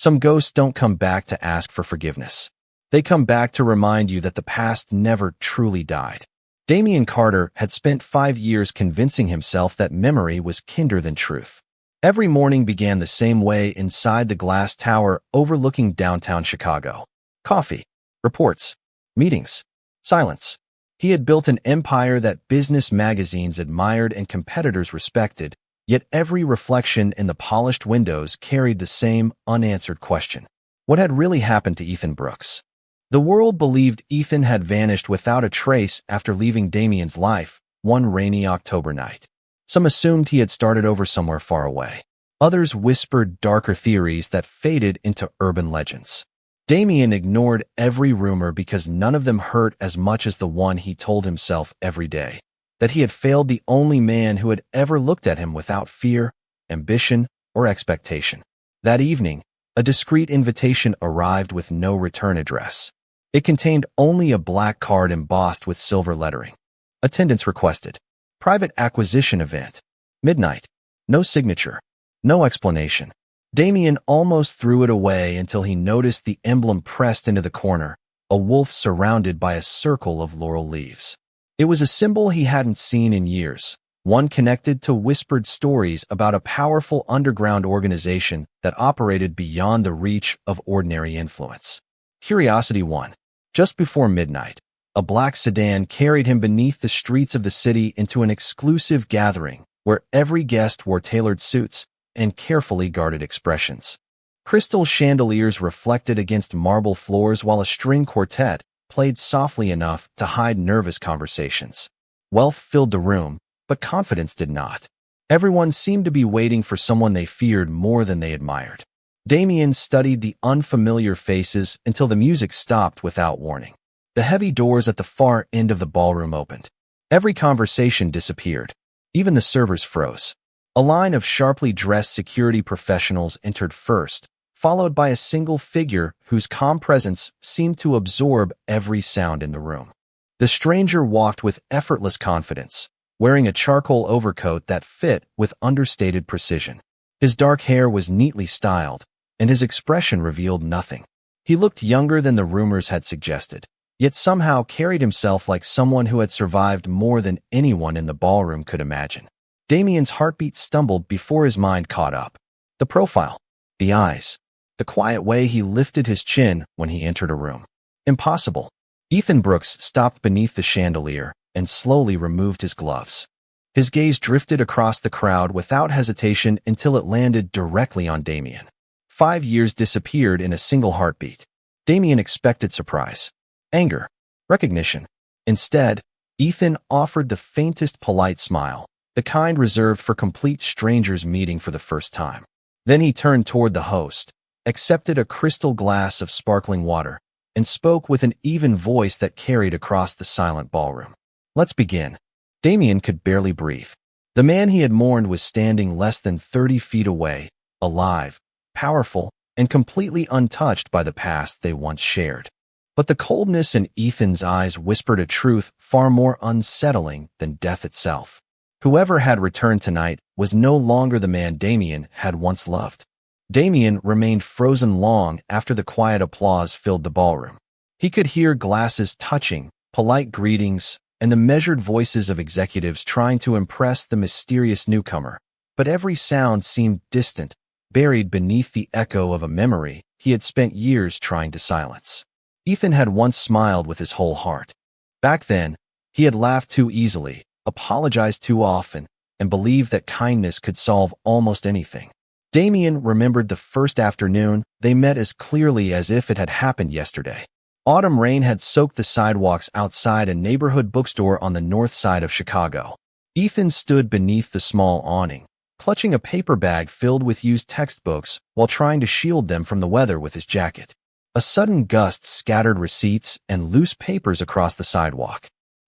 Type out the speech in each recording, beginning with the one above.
Some ghosts don't come back to ask for forgiveness. They come back to remind you that the past never truly died. Damien Carter had spent 5 years convincing himself that memory was kinder than truth. Every morning began the same way inside the glass tower overlooking downtown Chicago. Coffee, reports, meetings, silence. He had built an empire that business magazines admired and competitors respected, yet every reflection in the polished windows carried the same unanswered question. What had really happened to Ethan Brooks? The world believed Ethan had vanished without a trace after leaving Damien's life one rainy October night. Some assumed he had started over somewhere far away. Others whispered darker theories that faded into urban legends. Damien ignored every rumor because none of them hurt as much as the one he told himself every day, that he had failed the only man who had ever looked at him without fear, ambition, or expectation. That evening, a discreet invitation arrived with no return address. It contained only a black card embossed with silver lettering. Attendance requested. Private acquisition event. Midnight. No signature. No explanation. Damien almost threw it away until he noticed the emblem pressed into the corner, a wolf surrounded by a circle of laurel leaves. It was a symbol he hadn't seen in years, one connected to whispered stories about a powerful underground organization that operated beyond the reach of ordinary influence. Curiosity won. Just before midnight, a black sedan carried him beneath the streets of the city into an exclusive gathering where every guest wore tailored suits and carefully guarded expressions. Crystal chandeliers reflected against marble floors while a string quartet played softly enough to hide nervous conversations. Wealth filled the room, but confidence did not. Everyone seemed to be waiting for someone they feared more than they admired. Damien studied the unfamiliar faces until the music stopped without warning. The heavy doors at the far end of the ballroom opened. Every conversation disappeared. Even the servers froze. A line of sharply dressed security professionals entered first, followed by a single figure whose calm presence seemed to absorb every sound in the room. The stranger walked with effortless confidence, wearing a charcoal overcoat that fit with understated precision. His dark hair was neatly styled, and his expression revealed nothing. He looked younger than the rumors had suggested, yet somehow carried himself like someone who had survived more than anyone in the ballroom could imagine. Damien's heartbeat stumbled before his mind caught up. The profile, the eyes, the quiet way he lifted his chin when he entered a room. Impossible. Ethan Brooks stopped beneath the chandelier and slowly removed his gloves. His gaze drifted across the crowd without hesitation until it landed directly on Damien. 5 years disappeared in a single heartbeat. Damien expected surprise, anger, recognition. Instead, Ethan offered the faintest polite smile, the kind reserved for complete strangers meeting for the first time. Then he turned toward the host, accepted a crystal glass of sparkling water, and spoke with an even voice that carried across the silent ballroom. Let's begin. Damien could barely breathe. The man he had mourned was standing less than 30 feet away, alive, powerful, and completely untouched by the past they once shared. But the coldness in Ethan's eyes whispered a truth far more unsettling than death itself. Whoever had returned tonight was no longer the man Damien had once loved. Damien remained frozen long after the quiet applause filled the ballroom. He could hear glasses touching, polite greetings, and the measured voices of executives trying to impress the mysterious newcomer. But every sound seemed distant, buried beneath the echo of a memory he had spent years trying to silence. Ethan had once smiled with his whole heart. Back then, he had laughed too easily, apologized too often, and believed that kindness could solve almost anything. Damien remembered the first afternoon they met as clearly as if it had happened yesterday. Autumn rain had soaked the sidewalks outside a neighborhood bookstore on the north side of Chicago. Ethan stood beneath the small awning, clutching a paper bag filled with used textbooks while trying to shield them from the weather with his jacket. A sudden gust scattered receipts and loose papers across the sidewalk.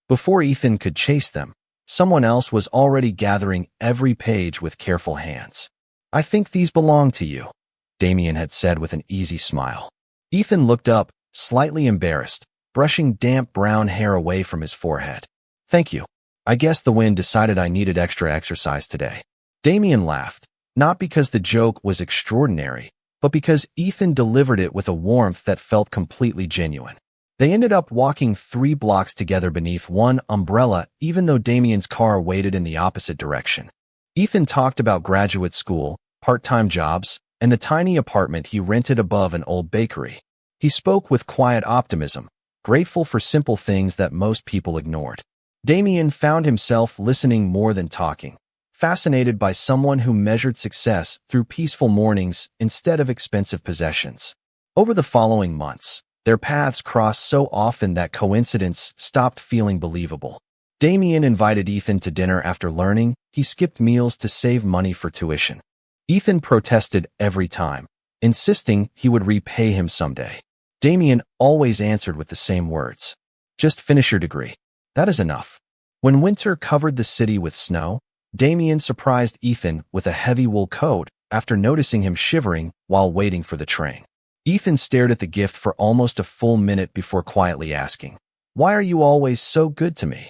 Before Ethan could chase them, someone else was already gathering every page with careful hands. "I think these belong to you," Damien had said with an easy smile. Ethan looked up, slightly embarrassed, brushing damp brown hair away from his forehead. "Thank you. I guess the wind decided I needed extra exercise today." Damien laughed, not because the joke was extraordinary, but because Ethan delivered it with a warmth that felt completely genuine. They ended up walking 3 blocks together beneath one umbrella, even though Damien's car waited in the opposite direction. Ethan talked about graduate school, part-time jobs, and the tiny apartment he rented above an old bakery. He spoke with quiet optimism, grateful for simple things that most people ignored. Damien found himself listening more than talking, fascinated by someone who measured success through peaceful mornings instead of expensive possessions. Over the following months, their paths crossed so often that coincidence stopped feeling believable. Damien invited Ethan to dinner after learning he skipped meals to save money for tuition. Ethan protested every time, insisting he would repay him someday. Damien always answered with the same words. Just finish your degree. That is enough. When winter covered the city with snow, Damien surprised Ethan with a heavy wool coat after noticing him shivering while waiting for the train. Ethan stared at the gift for almost a full minute before quietly asking, "Why are you always so good to me?"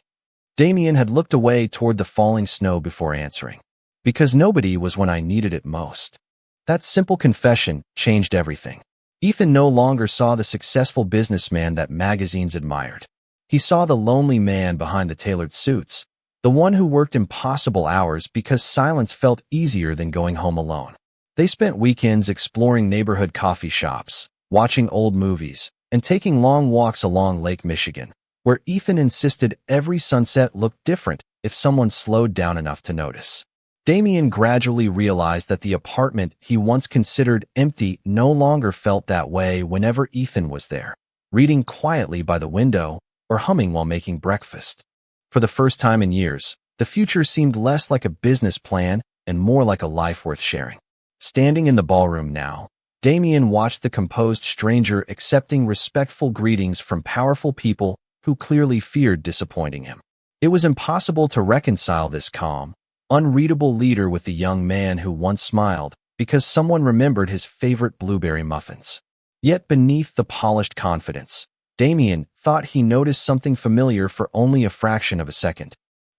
Damien had looked away toward the falling snow before answering. "Because nobody was when I needed it most." That simple confession changed everything. Ethan no longer saw the successful businessman that magazines admired. He saw the lonely man behind the tailored suits, the one who worked impossible hours because silence felt easier than going home alone. They spent weekends exploring neighborhood coffee shops, watching old movies, and taking long walks along Lake Michigan, where Ethan insisted every sunset looked different if someone slowed down enough to notice. Damien gradually realized that the apartment he once considered empty no longer felt that way whenever Ethan was there, reading quietly by the window or humming while making breakfast. For the first time in years, the future seemed less like a business plan and more like a life worth sharing. Standing in the ballroom now, Damien watched the composed stranger accepting respectful greetings from powerful people who clearly feared disappointing him. It was impossible to reconcile this calm, unreadable leader with the young man who once smiled because someone remembered his favorite blueberry muffins. Yet beneath the polished confidence, Damien thought he noticed something familiar for only a fraction of a second.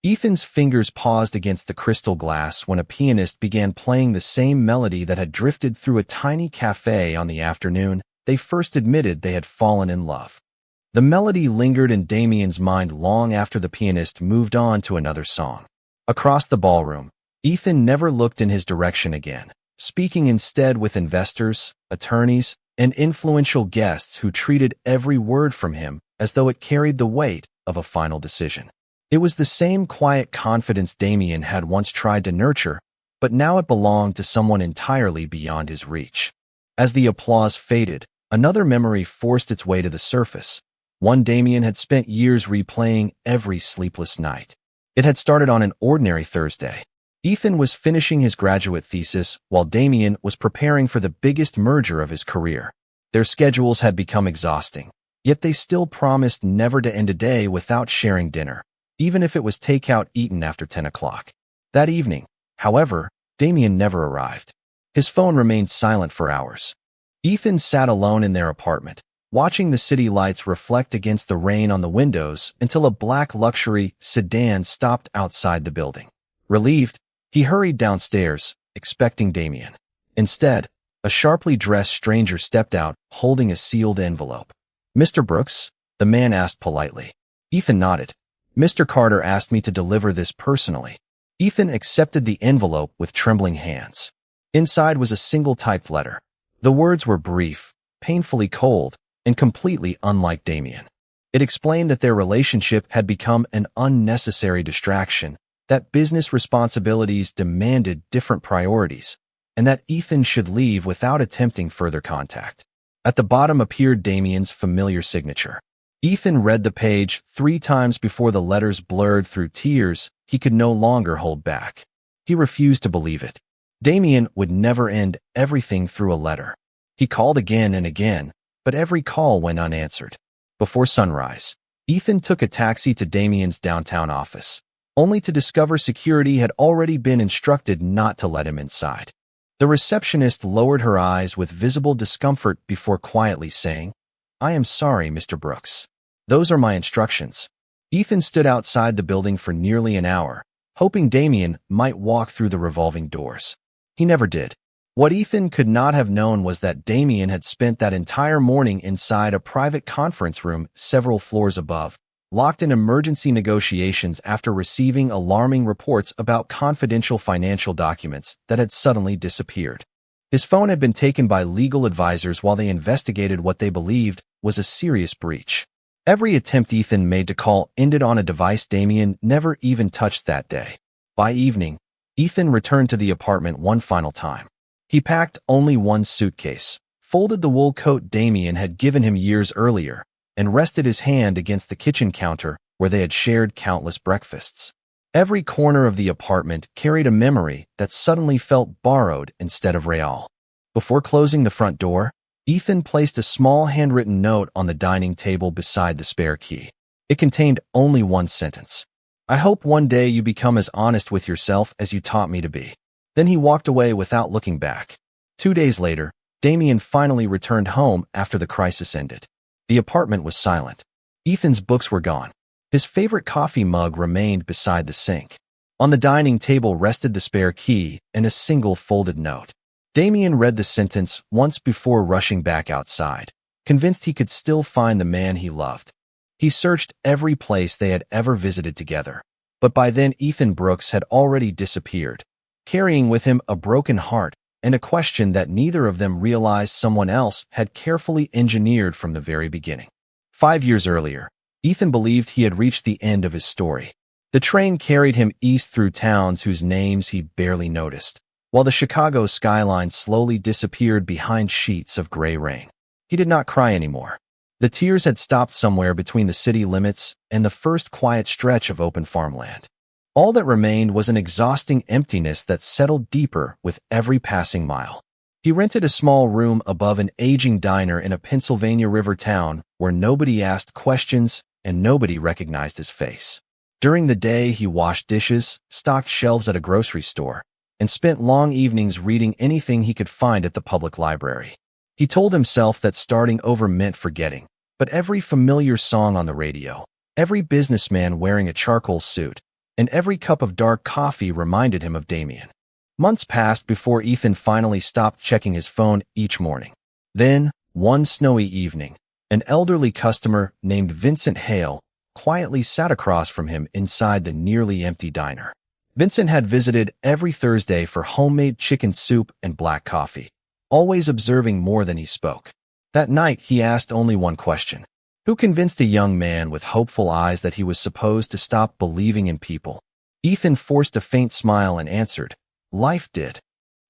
Ethan's fingers paused against the crystal glass when a pianist began playing the same melody that had drifted through a tiny cafe on the afternoon they first admitted they had fallen in love. The melody lingered in Damien's mind long after the pianist moved on to another song. Across the ballroom, Ethan never looked in his direction again, speaking instead with investors, attorneys, and influential guests who treated every word from him as though it carried the weight of a final decision. It was the same quiet confidence Damien had once tried to nurture, but now it belonged to someone entirely beyond his reach. As the applause faded, another memory forced its way to the surface, one Damien had spent years replaying every sleepless night. It had started on an ordinary Thursday. Ethan was finishing his graduate thesis while Damien was preparing for the biggest merger of his career. Their schedules had become exhausting, yet they still promised never to end a day without sharing dinner, even if it was takeout eaten after 10 o'clock. That evening, however, Damien never arrived. His phone remained silent for hours. Ethan sat alone in their apartment, watching the city lights reflect against the rain on the windows until a black luxury sedan stopped outside the building. Relieved, he hurried downstairs, expecting Damien. Instead, a sharply dressed stranger stepped out, holding a sealed envelope. "Mr. Brooks?" the man asked politely. Ethan nodded. "Mr. Carter asked me to deliver this personally." Ethan accepted the envelope with trembling hands. Inside was a single typed letter. The words were brief, painfully cold, and completely unlike Damien. It explained that their relationship had become an unnecessary distraction, that business responsibilities demanded different priorities, and that Ethan should leave without attempting further contact. At the bottom appeared Damien's familiar signature. Ethan read the page 3 times before the letters blurred through tears he could no longer hold back. He refused to believe it. Damien would never end everything through a letter. He called again and again, but every call went unanswered. Before sunrise, Ethan took a taxi to Damien's downtown office, only to discover security had already been instructed not to let him inside. The receptionist lowered her eyes with visible discomfort before quietly saying, "I am sorry, Mr. Brooks. Those are my instructions." Ethan stood outside the building for nearly an hour, hoping Damien might walk through the revolving doors. He never did. What Ethan could not have known was that Damien had spent that entire morning inside a private conference room several floors above, locked in emergency negotiations after receiving alarming reports about confidential financial documents that had suddenly disappeared. His phone had been taken by legal advisors while they investigated what they believed was a serious breach. Every attempt Ethan made to call ended on a device Damien never even touched that day. By evening, Ethan returned to the apartment one final time. He packed only one suitcase, folded the wool coat Damien had given him years earlier, and rested his hand against the kitchen counter where they had shared countless breakfasts. Every corner of the apartment carried a memory that suddenly felt borrowed instead of real. Before closing the front door, Ethan placed a small handwritten note on the dining table beside the spare key. It contained only one sentence. "I hope one day you become as honest with yourself as you taught me to be." Then he walked away without looking back. 2 days later, Damien finally returned home after the crisis ended. The apartment was silent. Ethan's books were gone. His favorite coffee mug remained beside the sink. On the dining table rested the spare key and a single folded note. Damien read the sentence once before rushing back outside, convinced he could still find the man he loved. He searched every place they had ever visited together, but by then Ethan Brooks had already disappeared, carrying with him a broken heart and a question that neither of them realized someone else had carefully engineered from the very beginning. 5 years earlier, Ethan believed he had reached the end of his story. The train carried him east through towns whose names he barely noticed, while the Chicago skyline slowly disappeared behind sheets of gray rain. He did not cry anymore. The tears had stopped somewhere between the city limits and the first quiet stretch of open farmland. All that remained was an exhausting emptiness that settled deeper with every passing mile. He rented a small room above an aging diner in a Pennsylvania river town where nobody asked questions and nobody recognized his face. During the day, he washed dishes, stocked shelves at a grocery store, and spent long evenings reading anything he could find at the public library. He told himself that starting over meant forgetting, but every familiar song on the radio, every businessman wearing a charcoal suit, and every cup of dark coffee reminded him of Damien. Months passed before Ethan finally stopped checking his phone each morning. Then, one snowy evening, an elderly customer named Vincent Hale quietly sat across from him inside the nearly empty diner. Vincent had visited every Thursday for homemade chicken soup and black coffee, always observing more than he spoke. That night, he asked only one question. Who convinced a young man with hopeful eyes that he was supposed to stop believing in people? Ethan forced a faint smile and answered, "Life did."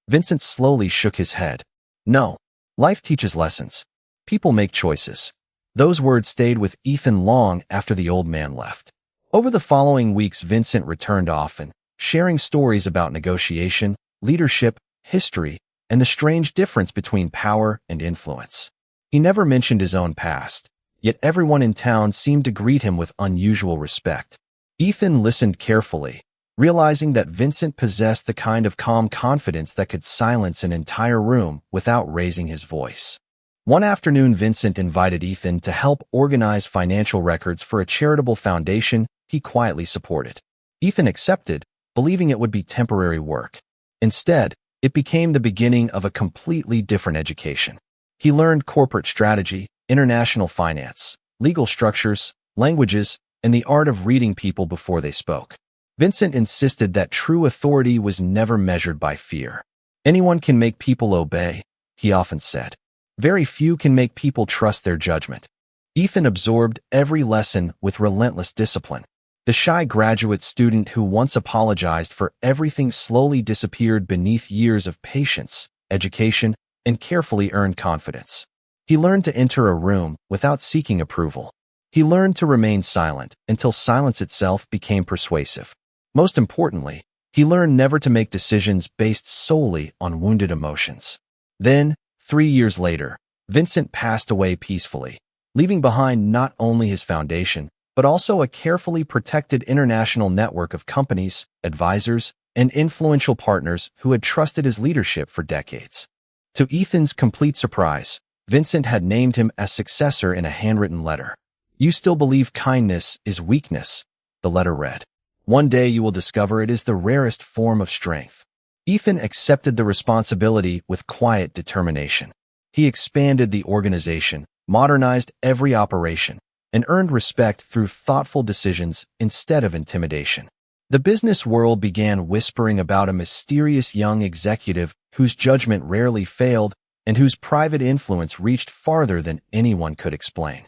Vincent slowly shook his head. "No, life teaches lessons. People make choices." Those words stayed with Ethan long after the old man left. Over the following weeks, Vincent returned often, sharing stories about negotiation, leadership, history, and the strange difference between power and influence. He never mentioned his own past, yet everyone in town seemed to greet him with unusual respect. Ethan listened carefully, realizing that Vincent possessed the kind of calm confidence that could silence an entire room without raising his voice. One afternoon, Vincent invited Ethan to help organize financial records for a charitable foundation he quietly supported. Ethan accepted, believing it would be temporary work. Instead, it became the beginning of a completely different education. He learned corporate strategy, international finance, legal structures, languages, and the art of reading people before they spoke. Vincent insisted that true authority was never measured by fear. "Anyone can make people obey," he often said. "Very few can make people trust their judgment." Ethan absorbed every lesson with relentless discipline. The shy graduate student who once apologized for everything slowly disappeared beneath years of patience, education, and carefully earned confidence. He learned to enter a room without seeking approval. He learned to remain silent until silence itself became persuasive. Most importantly, he learned never to make decisions based solely on wounded emotions. Then, 3 years later, Vincent passed away peacefully, leaving behind not only his foundation, but also a carefully protected international network of companies, advisors, and influential partners who had trusted his leadership for decades. To Ethan's complete surprise, Vincent had named him as successor in a handwritten letter. "You still believe kindness is weakness," the letter read. "One day you will discover it is the rarest form of strength." Ethan accepted the responsibility with quiet determination. He expanded the organization, modernized every operation, and earned respect through thoughtful decisions instead of intimidation. The business world began whispering about a mysterious young executive whose judgment rarely failed and whose private influence reached farther than anyone could explain.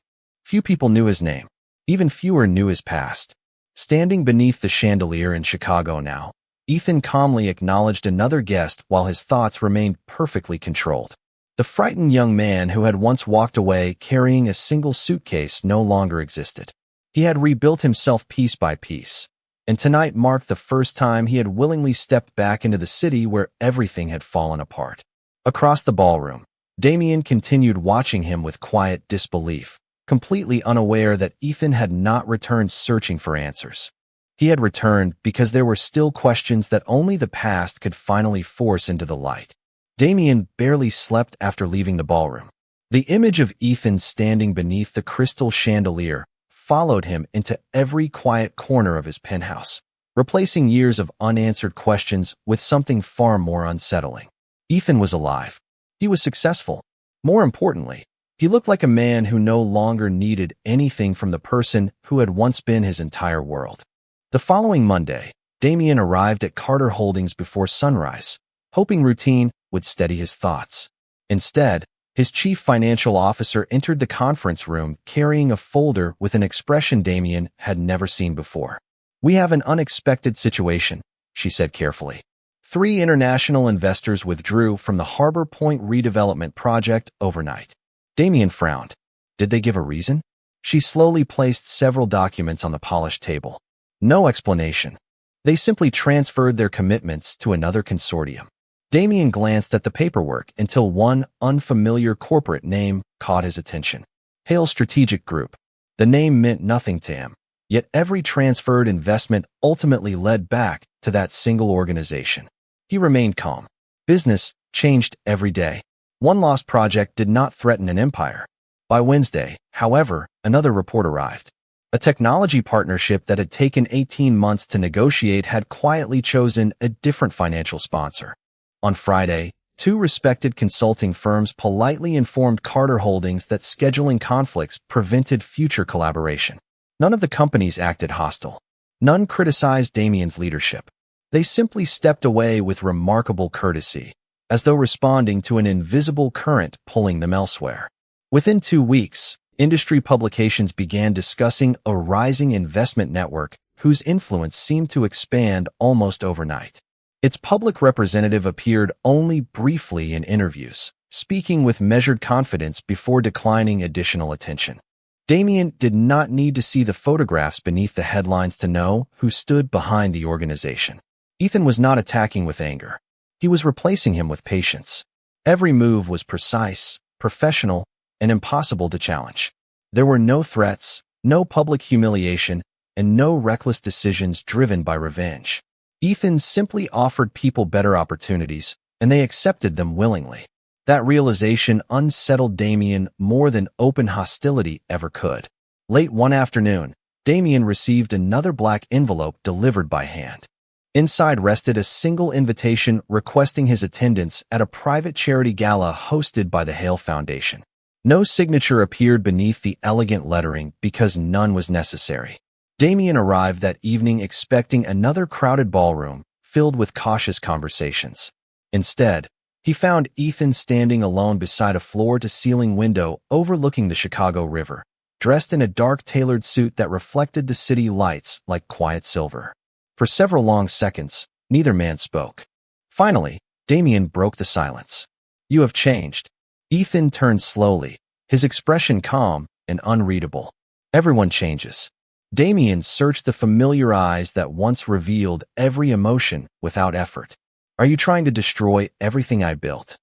Few people knew his name. Even fewer knew his past. Standing beneath the chandelier in Chicago now, Ethan calmly acknowledged another guest while his thoughts remained perfectly controlled. The frightened young man who had once walked away carrying a single suitcase no longer existed. He had rebuilt himself piece by piece, and tonight marked the first time he had willingly stepped back into the city where everything had fallen apart. Across the ballroom, Damien continued watching him with quiet disbelief, completely unaware that Ethan had not returned searching for answers. He had returned because there were still questions that only the past could finally force into the light. Damien barely slept after leaving the ballroom. The image of Ethan standing beneath the crystal chandelier followed him into every quiet corner of his penthouse, replacing years of unanswered questions with something far more unsettling. Ethan was alive. He was successful. More importantly, he looked like a man who no longer needed anything from the person who had once been his entire world. The following Monday, Damien arrived at Carter Holdings before sunrise, hoping routine would steady his thoughts. Instead, his chief financial officer entered the conference room carrying a folder with an expression Damien had never seen before. "We have an unexpected situation," she said carefully. 3 international investors withdrew from the Harbor Point redevelopment project overnight. Damien frowned. Did they give a reason? She slowly placed several documents on the polished table. No explanation. They simply transferred their commitments to another consortium. Damien glanced at the paperwork until one unfamiliar corporate name caught his attention. Hale Strategic Group. The name meant nothing to him, yet every transferred investment ultimately led back to that single organization. He remained calm. Business changed every day. One lost project did not threaten an empire. By Wednesday, however, another report arrived. A technology partnership that had taken 18 months to negotiate had quietly chosen a different financial sponsor. On Friday, 2 respected consulting firms politely informed Carter Holdings that scheduling conflicts prevented future collaboration. None of the companies acted hostile. None criticized Damien's leadership. They simply stepped away with remarkable courtesy, as though responding to an invisible current pulling them elsewhere. Within 2 weeks, industry publications began discussing a rising investment network whose influence seemed to expand almost overnight. Its public representative appeared only briefly in interviews, speaking with measured confidence before declining additional attention. Damien did not need to see the photographs beneath the headlines to know who stood behind the organization. Ethan was not attacking with anger. He was replacing him with patience. Every move was precise, professional, and impossible to challenge. There were no threats, no public humiliation, and no reckless decisions driven by revenge. Ethan simply offered people better opportunities, and they accepted them willingly. That realization unsettled Damien more than open hostility ever could. Late one afternoon, Damien received another black envelope delivered by hand. Inside rested a single invitation requesting his attendance at a private charity gala hosted by the Hale Foundation. No signature appeared beneath the elegant lettering because none was necessary. Damien arrived that evening expecting another crowded ballroom filled with cautious conversations. Instead, he found Ethan standing alone beside a floor-to-ceiling window overlooking the Chicago River, dressed in a dark tailored suit that reflected the city lights like quiet silver. For several long seconds, neither man spoke. Finally, Damien broke the silence. "You have changed." Ethan turned slowly, his expression calm and unreadable. "Everyone changes." Damien searched the familiar eyes that once revealed every emotion without effort. "Are you trying to destroy everything I built?"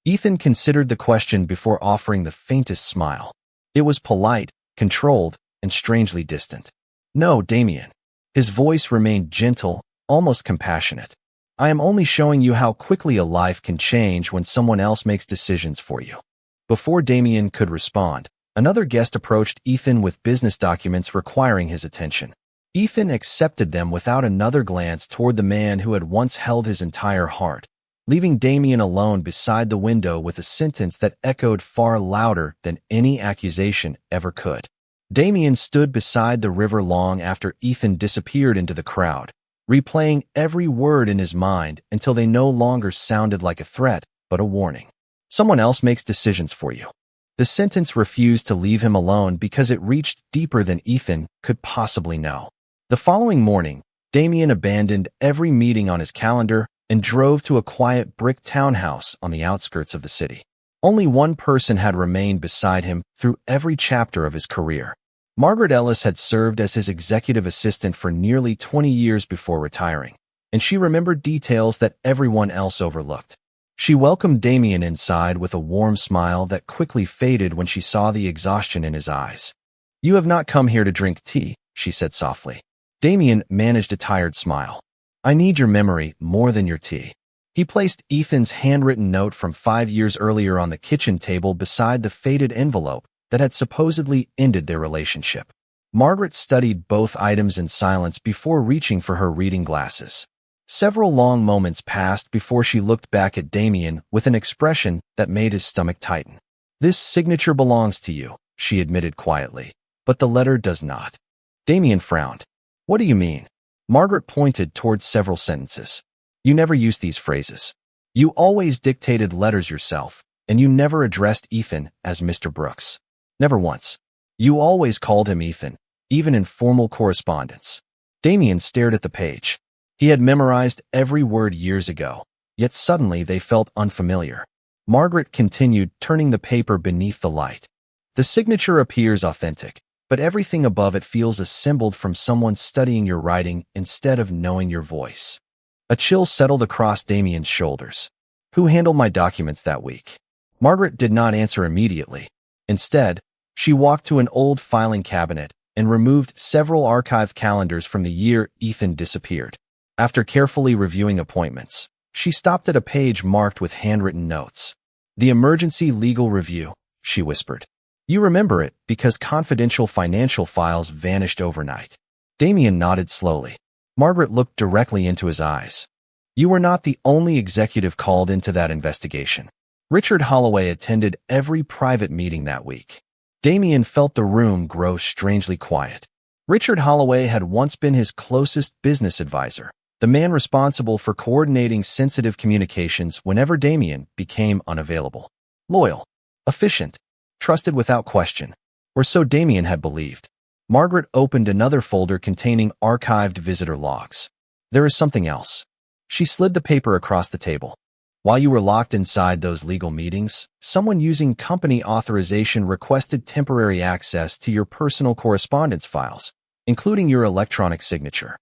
Ethan considered the question before offering the faintest smile. It was polite, controlled, and strangely distant. "No, Damien." His voice remained gentle, almost compassionate. "I am only showing you how quickly a life can change when someone else makes decisions for you." Before Damien could respond, another guest approached Ethan with business documents requiring his attention. Ethan accepted them without another glance toward the man who had once held his entire heart, leaving Damien alone beside the window with a sentence that echoed far louder than any accusation ever could. Damien stood beside the river long after Ethan disappeared into the crowd, replaying every word in his mind until they no longer sounded like a threat, but a warning. Someone else makes decisions for you. The sentence refused to leave him alone because it reached deeper than Ethan could possibly know. The following morning, Damien abandoned every meeting on his calendar and drove to a quiet brick townhouse on the outskirts of the city. Only one person had remained beside him through every chapter of his career. Margaret Ellis had served as his executive assistant for nearly 20 years before retiring, and she remembered details that everyone else overlooked. She welcomed Damien inside with a warm smile that quickly faded when she saw the exhaustion in his eyes. "You have not come here to drink tea," she said softly. Damien managed a tired smile. "I need your memory more than your tea." He placed Ethan's handwritten note from 5 years earlier on the kitchen table beside the faded envelope that had supposedly ended their relationship. Margaret studied both items in silence before reaching for her reading glasses. Several long moments passed before she looked back at Damien with an expression that made his stomach tighten. "This signature belongs to you," she admitted quietly, "but the letter does not." Damien frowned. "What do you mean?" Margaret pointed towards several sentences. "You never used these phrases. You always dictated letters yourself, and you never addressed Ethan as Mr. Brooks. Never once. You always called him Ethan, even in formal correspondence." Damien stared at the page. He had memorized every word years ago, yet suddenly they felt unfamiliar. Margaret continued, turning the paper beneath the light. "The signature appears authentic, but everything above it feels assembled from someone studying your writing instead of knowing your voice." A chill settled across Damien's shoulders. "Who handled my documents that week?" Margaret did not answer immediately. Instead, she walked to an old filing cabinet and removed several archived calendars from the year Ethan disappeared. After carefully reviewing appointments, she stopped at a page marked with handwritten notes. "The emergency legal review," she whispered. "You remember it because confidential financial files vanished overnight." Damien nodded slowly. Margaret looked directly into his eyes. "You were not the only executive called into that investigation. Richard Holloway attended every private meeting that week." Damien felt the room grow strangely quiet. Richard Holloway had once been his closest business advisor, the man responsible for coordinating sensitive communications whenever Damien became unavailable. Loyal, efficient, trusted without question, or so Damien had believed. Margaret opened another folder containing archived visitor logs. "There is something else." She slid the paper across the table. "While you were locked inside those legal meetings, someone using company authorization requested temporary access to your personal correspondence files, including your electronic signature."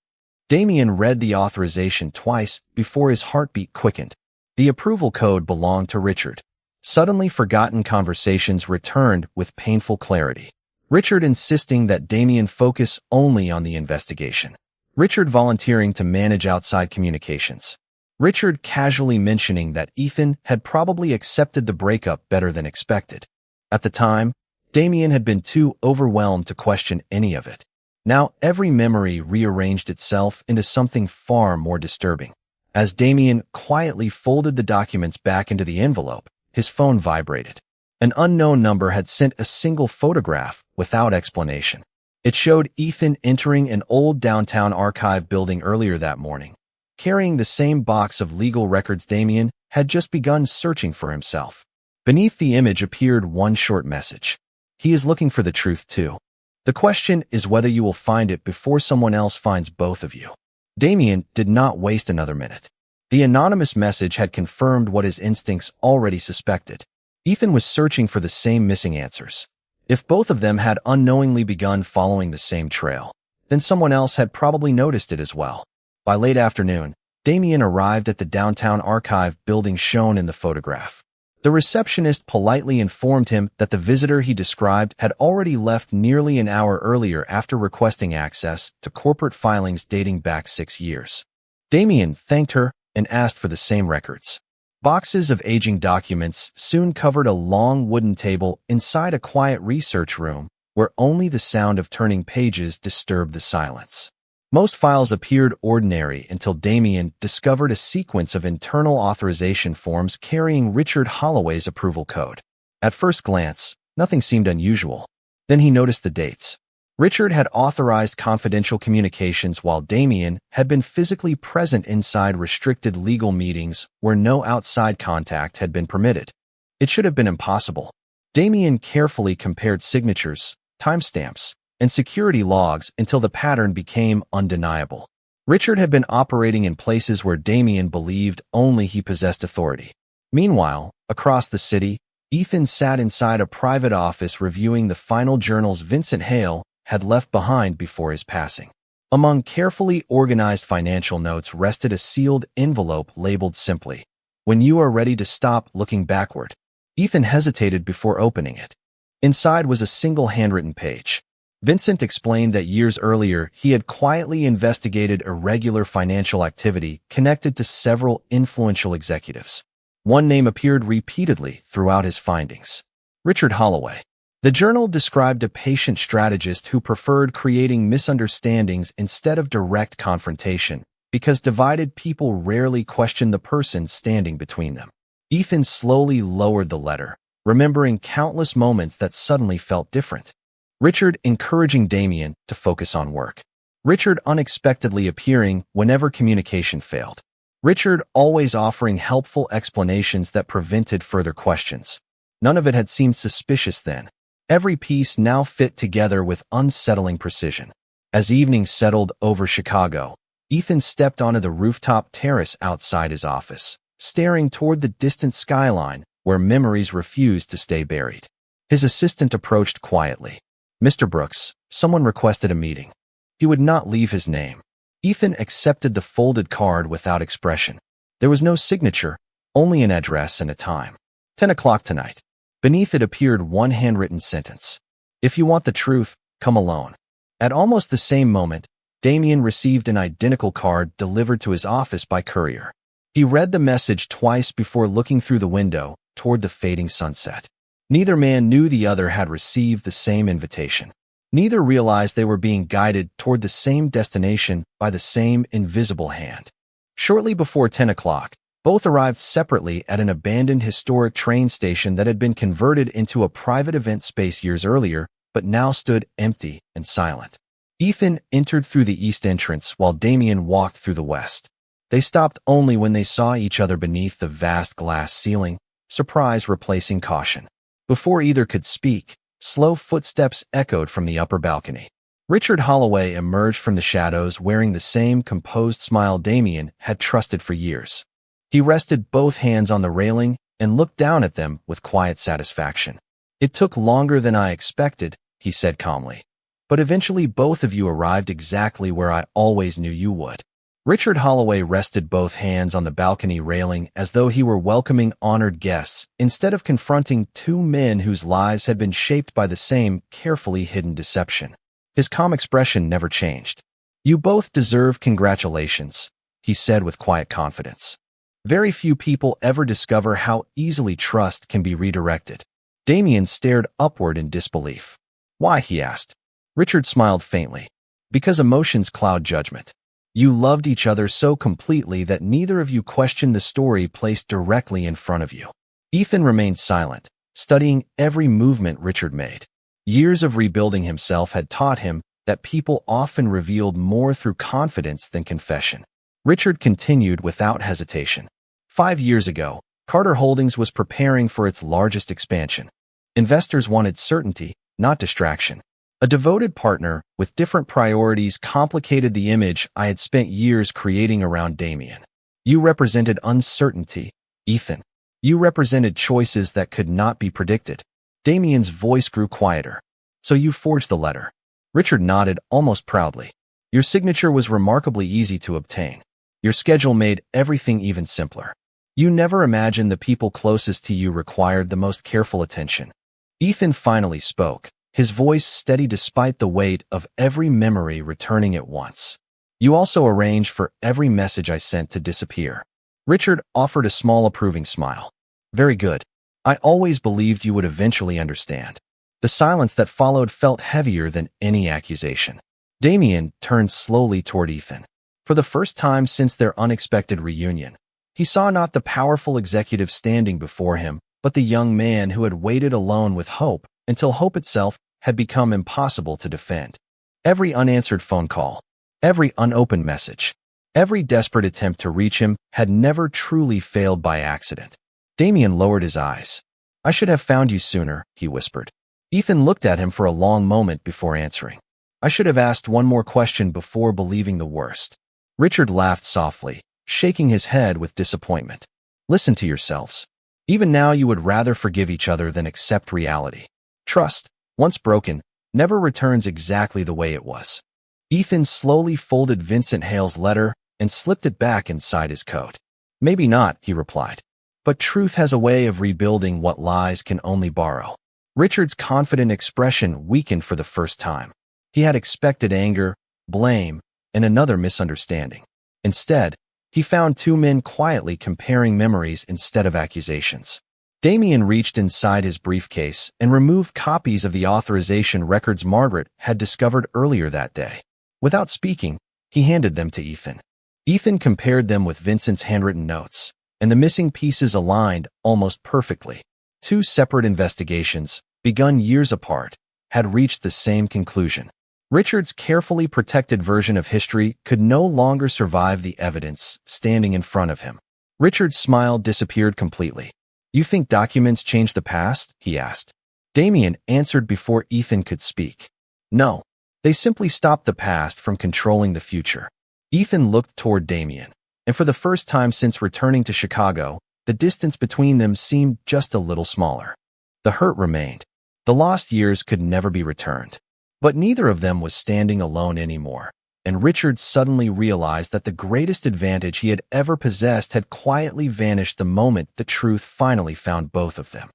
Damien read the authorization twice before his heartbeat quickened. The approval code belonged to Richard. Suddenly forgotten conversations returned with painful clarity. Richard insisting that Damien focus only on the investigation. Richard volunteering to manage outside communications. Richard casually mentioning that Ethan had probably accepted the breakup better than expected. At the time, Damien had been too overwhelmed to question any of it. Now every memory rearranged itself into something far more disturbing. As Damien quietly folded the documents back into the envelope, his phone vibrated. An unknown number had sent a single photograph without explanation. It showed Ethan entering an old downtown archive building earlier that morning, carrying the same box of legal records Damien had just begun searching for himself. Beneath the image appeared one short message. "He is looking for the truth too. The question is whether you will find it before someone else finds both of you." Damien did not waste another minute. The anonymous message had confirmed what his instincts already suspected. Ethan was searching for the same missing answers. If both of them had unknowingly begun following the same trail, then someone else had probably noticed it as well. By late afternoon, Damien arrived at the downtown archive building shown in the photograph. The receptionist politely informed him that the visitor he described had already left nearly an hour earlier after requesting access to corporate filings dating back 6 years. Damien thanked her and asked for the same records. Boxes of aging documents soon covered a long wooden table inside a quiet research room where only the sound of turning pages disturbed the silence. Most files appeared ordinary until Damien discovered a sequence of internal authorization forms carrying Richard Holloway's approval code. At first glance, nothing seemed unusual. Then he noticed the dates. Richard had authorized confidential communications while Damien had been physically present inside restricted legal meetings where no outside contact had been permitted. It should have been impossible. Damien carefully compared signatures, timestamps, and security logs until the pattern became undeniable. Richard had been operating in places where Damien believed only he possessed authority. Meanwhile, across the city, Ethan sat inside a private office reviewing the final journals Vincent Hale had left behind before his passing. Among carefully organized financial notes rested a sealed envelope labeled simply, "When you are ready to stop looking backward." Ethan hesitated before opening it. Inside was a single handwritten page. Vincent explained that years earlier he had quietly investigated irregular financial activity connected to several influential executives. One name appeared repeatedly throughout his findings: Richard Holloway. The journal described a patient strategist who preferred creating misunderstandings instead of direct confrontation, because divided people rarely questioned the person standing between them. Ethan slowly lowered the letter, remembering countless moments that suddenly felt different. Richard encouraging Damien to focus on work. Richard unexpectedly appearing whenever communication failed. Richard always offering helpful explanations that prevented further questions. None of it had seemed suspicious then. Every piece now fit together with unsettling precision. As evening settled over Chicago, Ethan stepped onto the rooftop terrace outside his office, staring toward the distant skyline where memories refused to stay buried. His assistant approached quietly. "Mr. Brooks, someone requested a meeting." He would not leave his name. Ethan accepted the folded card without expression. There was no signature, only an address and a time. 10 o'clock tonight. Beneath it appeared one handwritten sentence: "If you want the truth, come alone." At almost the same moment, Damien received an identical card delivered to his office by courier. He read the message twice before looking through the window toward the fading sunset. Neither man knew the other had received the same invitation. Neither realized they were being guided toward the same destination by the same invisible hand. Shortly before 10 o'clock, both arrived separately at an abandoned historic train station that had been converted into a private event space years earlier, but now stood empty and silent. Ethan entered through the east entrance while Damien walked through the west. They stopped only when they saw each other beneath the vast glass ceiling, surprise replacing caution. Before either could speak, slow footsteps echoed from the upper balcony. Richard Holloway emerged from the shadows wearing the same composed smile Damien had trusted for years. He rested both hands on the railing and looked down at them with quiet satisfaction. "It took longer than I expected," he said calmly. "But eventually both of you arrived exactly where I always knew you would." Richard Holloway rested both hands on the balcony railing as though he were welcoming honored guests, instead of confronting two men whose lives had been shaped by the same carefully hidden deception. His calm expression never changed. "You both deserve congratulations," he said with quiet confidence. Very few people ever discover how easily trust can be redirected. Damien stared upward in disbelief. "Why?" he asked. Richard smiled faintly. "Because emotions cloud judgment. You loved each other so completely that neither of you questioned the story placed directly in front of you." Ethan remained silent, studying every movement Richard made. Years of rebuilding himself had taught him that people often revealed more through confidence than confession. Richard continued without hesitation. 5 years ago, Carter Holdings was preparing for its largest expansion. Investors wanted certainty, not distraction. A devoted partner with different priorities complicated the image I had spent years creating around Damien. "You represented uncertainty, Ethan. You represented choices that could not be predicted." Damien's voice grew quieter. "So you forged the letter." Richard nodded almost proudly. "Your signature was remarkably easy to obtain. Your schedule made everything even simpler. You never imagined the people closest to you required the most careful attention." Ethan finally spoke, his voice steady despite the weight of every memory returning at once. "You also arranged for every message I sent to disappear." Richard offered a small approving smile. "Very good. I always believed you would eventually understand." The silence that followed felt heavier than any accusation. Damien turned slowly toward Ethan. For the first time since their unexpected reunion, he saw not the powerful executive standing before him, but the young man who had waited alone with hope until hope itself had become impossible to defend. Every unanswered phone call, every unopened message, every desperate attempt to reach him had never truly failed by accident. Damien lowered his eyes. "I should have found you sooner," he whispered. Ethan looked at him for a long moment before answering. "I should have asked one more question before believing the worst." Richard laughed softly, shaking his head with disappointment. "Listen to yourselves. Even now you would rather forgive each other than accept reality. Trust, once broken, never returns exactly the way it was." Ethan slowly folded Vincent Hale's letter and slipped it back inside his coat. "Maybe not," he replied. "But truth has a way of rebuilding what lies can only borrow." Richard's confident expression weakened for the first time. He had expected anger, blame, and another misunderstanding. Instead, he found two men quietly comparing memories instead of accusations. Damien reached inside his briefcase and removed copies of the authorization records Margaret had discovered earlier that day. Without speaking, he handed them to Ethan. Ethan compared them with Vincent's handwritten notes, and the missing pieces aligned almost perfectly. Two separate investigations, begun years apart, had reached the same conclusion. Richard's carefully protected version of history could no longer survive the evidence standing in front of him. Richard's smile disappeared completely. "You think documents change the past?" he asked. Damien answered before Ethan could speak. "No, they simply stop the past from controlling the future." Ethan looked toward Damien, and for the first time since returning to Chicago, the distance between them seemed just a little smaller. The hurt remained. The lost years could never be returned. But neither of them was standing alone anymore, and Richard suddenly realized that the greatest advantage he had ever possessed had quietly vanished the moment the truth finally found both of them.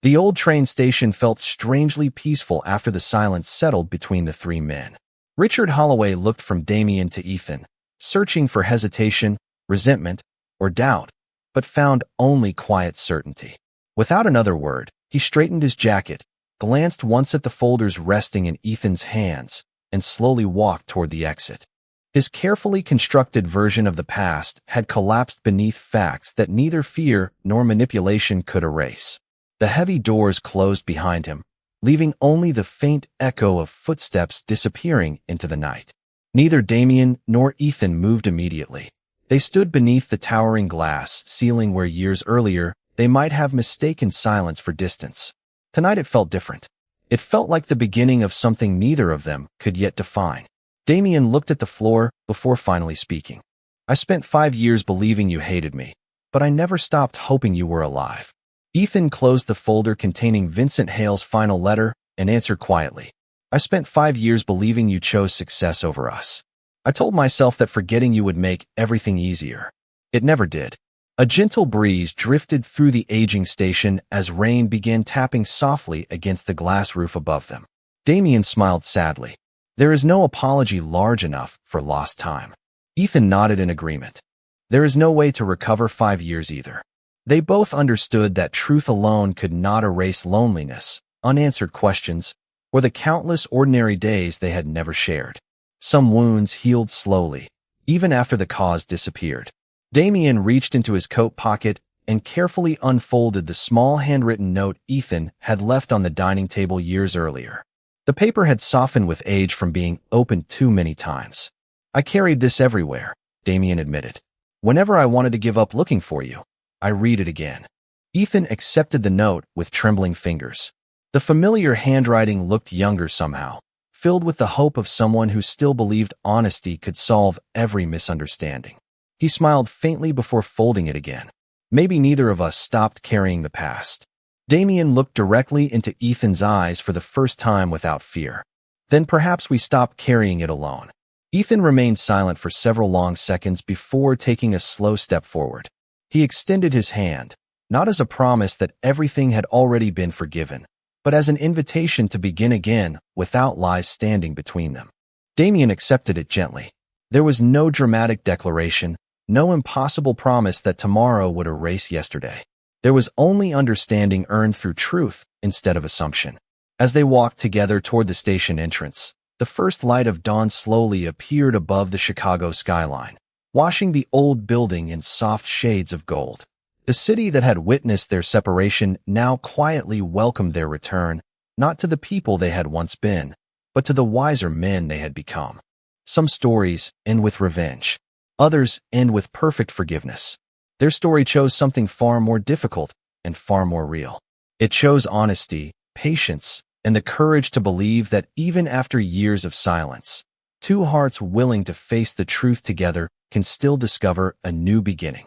The old train station felt strangely peaceful after the silence settled between the three men. Richard Holloway looked from Damien to Ethan, searching for hesitation, resentment, or doubt, but found only quiet certainty. Without another word, he straightened his jacket, glanced once at the folders resting in Ethan's hands, and slowly walked toward the exit. His carefully constructed version of the past had collapsed beneath facts that neither fear nor manipulation could erase. The heavy doors closed behind him, leaving only the faint echo of footsteps disappearing into the night. Neither Damien nor Ethan moved immediately. They stood beneath the towering glass ceiling where years earlier they might have mistaken silence for distance. Tonight it felt different. It felt like the beginning of something neither of them could yet define. Damien looked at the floor before finally speaking. "I spent 5 years believing you hated me, but I never stopped hoping you were alive." Ethan closed the folder containing Vincent Hale's final letter and answered quietly. "I spent 5 years believing you chose success over us. I told myself that forgetting you would make everything easier. It never did." A gentle breeze drifted through the aging station as rain began tapping softly against the glass roof above them. Damien smiled sadly. "There is no apology large enough for lost time." Ethan nodded in agreement. "There is no way to recover 5 years either." They both understood that truth alone could not erase loneliness, unanswered questions, or the countless ordinary days they had never shared. Some wounds healed slowly, even after the cause disappeared. Damien reached into his coat pocket and carefully unfolded the small handwritten note Ethan had left on the dining table years earlier. The paper had softened with age from being opened too many times. "I carried this everywhere," Damien admitted. "Whenever I wanted to give up looking for you, I read it again." Ethan accepted the note with trembling fingers. The familiar handwriting looked younger somehow, filled with the hope of someone who still believed honesty could solve every misunderstanding. He smiled faintly before folding it again. "Maybe neither of us stopped carrying the past." Damien looked directly into Ethan's eyes for the first time without fear. "Then perhaps we stopped carrying it alone." Ethan remained silent for several long seconds before taking a slow step forward. He extended his hand, not as a promise that everything had already been forgiven, but as an invitation to begin again without lies standing between them. Damien accepted it gently. There was no dramatic declaration, no impossible promise that tomorrow would erase yesterday. There was only understanding earned through truth instead of assumption. As they walked together toward the station entrance, The first light of dawn slowly appeared above the Chicago skyline, washing the old building in soft shades of gold. The city that had witnessed their separation now quietly welcomed their return, not to the people they had once been, but to the wiser men they had become. Some stories end with revenge. Others end with perfect forgiveness. Their story chose something far more difficult and far more real. It chose honesty, patience, and the courage to believe that even after years of silence, two hearts willing to face the truth together can still discover a new beginning.